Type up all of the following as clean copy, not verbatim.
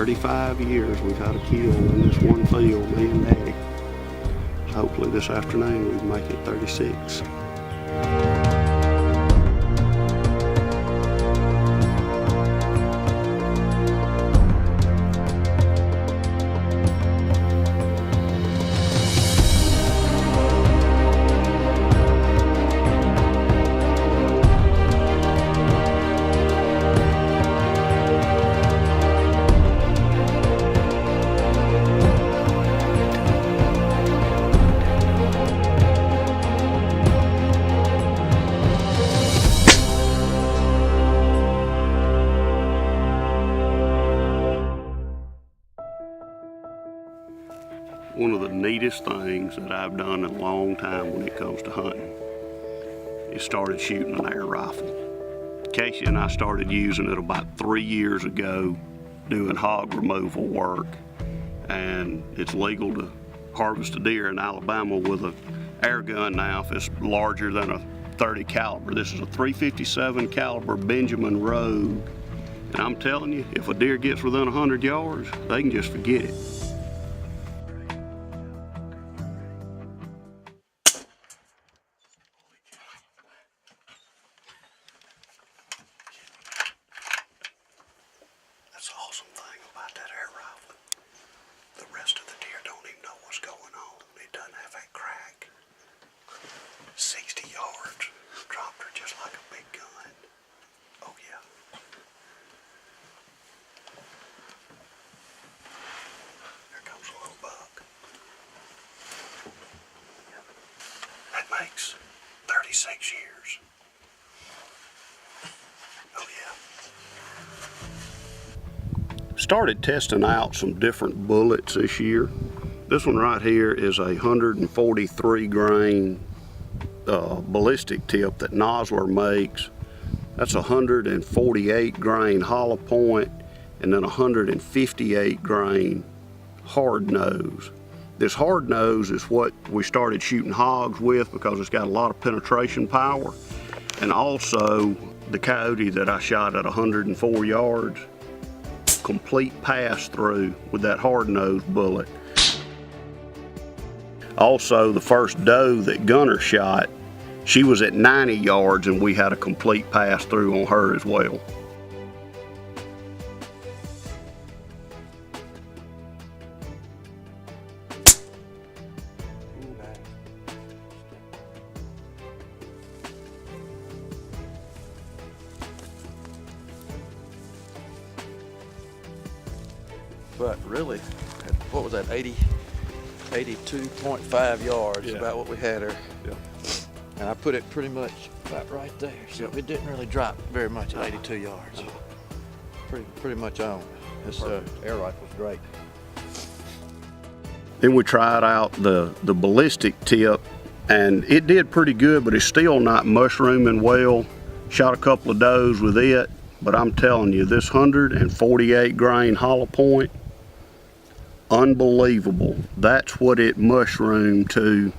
35 years we've had a kill in this one field, me and Daddy. Hopefully this afternoon we make it 36. One of the neatest things that I've done in a long time when it comes to hunting is started shooting an air rifle. Casey and I started using it about 3 years ago doing hog removal work, and it's legal to harvest a deer in Alabama with an air gun now if it's larger than a 30 caliber. This is a 357 caliber Benjamin Rogue, and I'm telling you, if a deer gets within 100 yards, they can just forget it. That's the awesome thing about that air rifle. The rest of the deer don't even know what's going on. It doesn't have that crack. 60 yards. Dropped her just like a big gun. Oh yeah. There comes a little buck. That makes 36 years. Oh yeah. Started testing out some different bullets this year. This one right here is a 143 grain ballistic tip that Nosler makes. That's a 148 grain hollow point and then 158 grain hard nose. This hard nose is what we started shooting hogs with because it's got a lot of penetration power, and also the coyote that I shot at 104 yards, complete pass through with that hard nose bullet. Also, the first doe that Gunner shot, she was at 90 yards and we had a complete pass through on her as well. But really, what was that, 82.5 yards, Yeah. about what we had her. Yeah. And I put it pretty much about right there, so it didn't really drop very much at 82 yards. Pretty much on. This air rifle's great. Then we tried out the ballistic tip, and it did pretty good, but it's still not mushrooming well. Shot a couple of does with it, but I'm telling you, this 148 grain hollow point, unbelievable. That's what it mushroomed to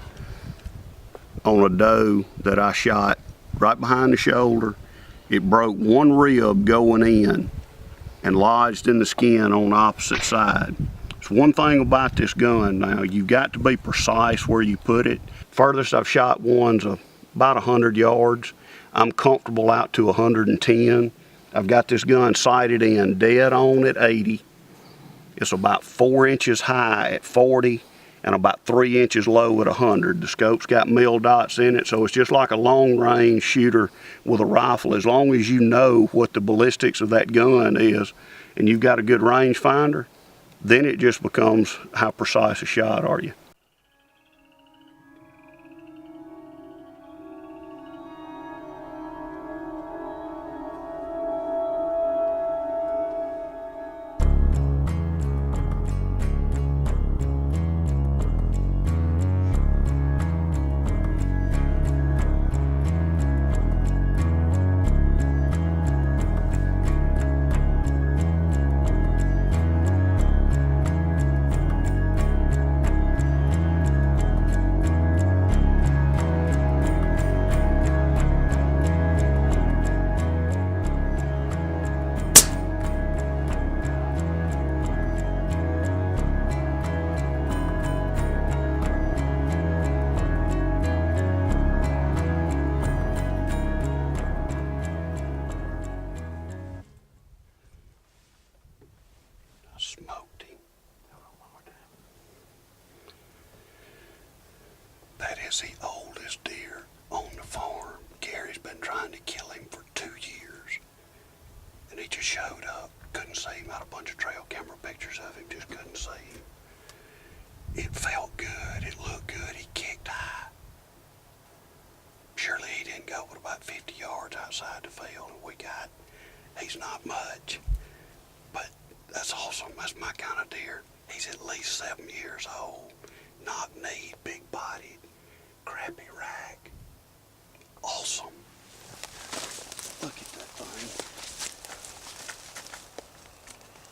on a doe that I shot right behind the shoulder. It broke one rib going in and lodged in the skin on the opposite side. It's one thing about this gun now, you've got to be precise where you put it. Furthest I've shot one's about 100 yards. I'm comfortable out to 110. I've got this gun sighted in dead on at 80. It's about 4 inches high at 40 and about 3 inches low at 100. The scope's got mil dots in it, so it's just like a long range shooter with a rifle. As long as you know what the ballistics of that gun is and you've got a good range finder, then it just becomes how precise a shot are you. is the oldest deer on the farm. Gary's been trying to kill him for 2 years. And he just showed up. Couldn't see him. Had a bunch of trail camera pictures of him. Just couldn't see him. It felt good. It looked good. He kicked high. Surely he didn't go but about 50 yards outside the field. And he's not much. But that's awesome. That's my kind of deer. He's at least 7 years old. Knock-kneed, big-bodied, crappy rack. Awesome. Look at that thing.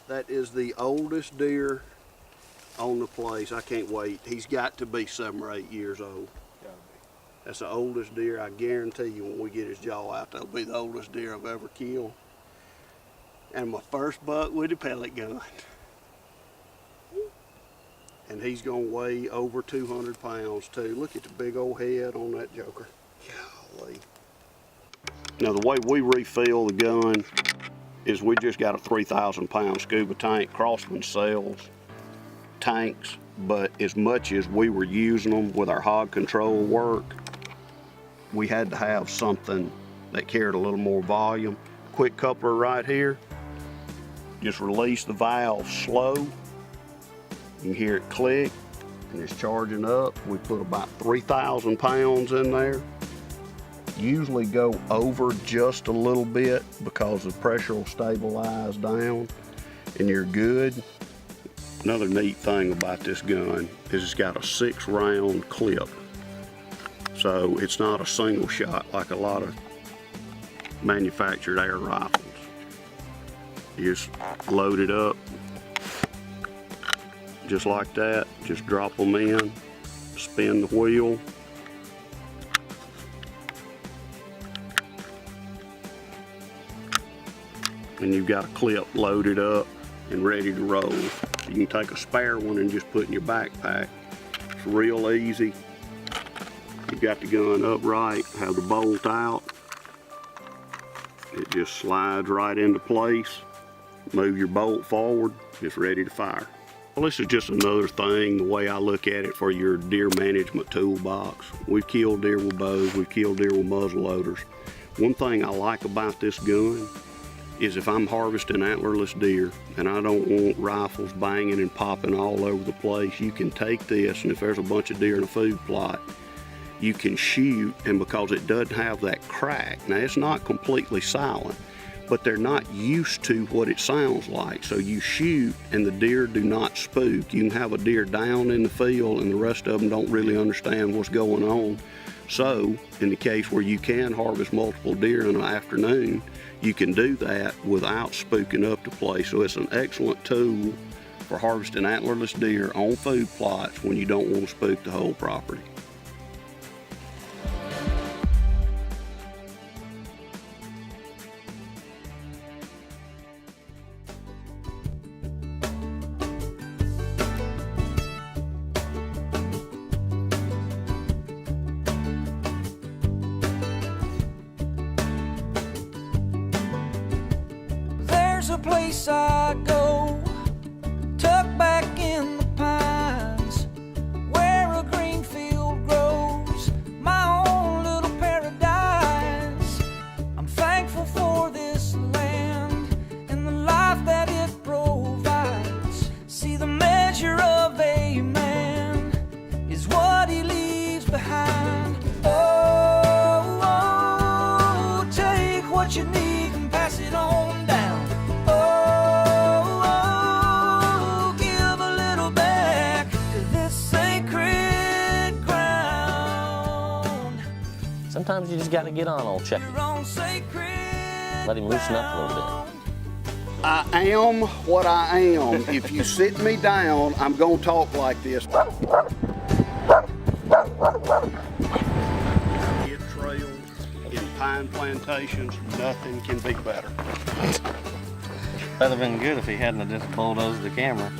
That is the oldest deer on the place. I can't wait. He's got to be 7 or 8 years old. That's the oldest deer. I guarantee you when we get his jaw out, that'll be the oldest deer I've ever killed. And my first buck with a pellet gun. And he's gonna weigh over 200 pounds too. Look at the big old head on that joker. Golly. Now the way we refill the gun is we just got a 3,000 pound scuba tank. Crossman sells tanks, but as much as we were using them with our hog control work, we had to have something that carried a little more volume. Quick coupler right here. Just release the valve slow. You can hear it click and it's charging up. We put about 3,000 pounds in there. Usually go over just a little bit because the pressure will stabilize down and you're good. Another neat thing about this gun is it's got a 6-round clip. So it's not a single shot like a lot of manufactured air rifles. You just load it up just like that. Just drop them in, spin the wheel. And you've got a clip loaded up and ready to roll. You can take a spare one and just put in your backpack. It's real easy. You've got the gun upright, have the bolt out. It just slides right into place. Move your bolt forward, it's ready to fire. Well, this is just another thing, the way I look at it, for your deer management toolbox. We've killed deer with bows, we've killed deer with muzzle loaders. One thing I like about this gun is if I'm harvesting antlerless deer and I don't want rifles banging and popping all over the place, you can take this, and if there's a bunch of deer in a food plot, you can shoot, and because it doesn't have that crack, now it's not completely silent, but they're not used to what it sounds like. So you shoot and the deer do not spook. You can have a deer down in the field and the rest of them don't really understand what's going on. So in the case where you can harvest multiple deer in an afternoon, you can do that without spooking up the place. So it's an excellent tool for harvesting antlerless deer on food plots when you don't want to spook the whole property. There's a place I go, tucked back in the pines, where a green field grows, my own little paradise. I'm thankful for this land and the life that it provides. See, the measure of a man is what he leaves behind. Oh, oh, take what you need and pass it on down. Sometimes you just got to get on old Chucky. Let him loosen up a little bit. I am what I am. If you sit me down, I'm gonna talk like this. Hit trails, in pine plantations, nothing can be better. That'd have been good if he hadn't just bulldozed the camera.